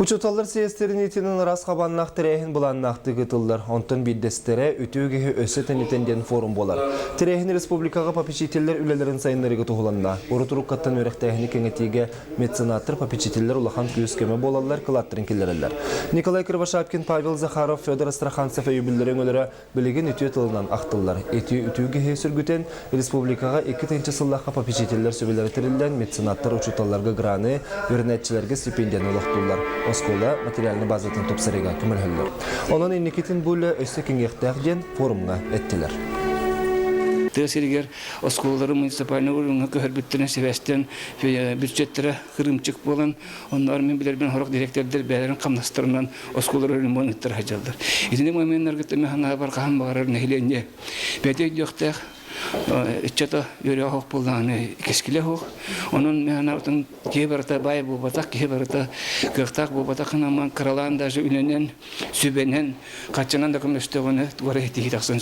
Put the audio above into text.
Учуталар сиестерин итинин рас қабаннақ тірейхін бұланнақты гытылдар. Онтын биддестері үтігігі өсі тәнетенден форум болар. Тірейхін республикаға попечителер үлелерін сайынларығы тұғыланна. Ұры-тұруқ қаттан өріқтәйхіні кеңетіге меценаттыр попечителер улахан күйіскеме болалар, қылаттырын келерелер. Николай Кривошапкин, Павел Захаров, Федор Астраханцев өйбілдерін өлері білеген үтіе тылынан ақтылар. Үтігігі сүргітен республикаға 2-ші сыллаққа попечителер сөбелері тірілден меценаттар учуталарға граны, өрінәтчілерге стипендияны олықтылар. Оскола материальный базатын топсарыға көмілхілдер. Оның инникетін бөлі өсі кеңектәғден форумға әттілер. Тәсіргер осколары муниципальный урынға көрбіттірін севестен бюджеттері қырымчық болын. Онлармен білербен хорақ директордер бәлерін қамнастырынан осколары ремонттар хажалдар. Итіне момент аргытымы хана бар қахан бағарар нәхіленде. Бәді өйдіқтәқ Иччата юрия хох пулданы кескиле хох. Onun mehanatın keberta bay bu batak keberta kırtak bu batakın ama kralan da ünenen sübenen kaçanan da kumüştüğünü doğru ettiği taksın.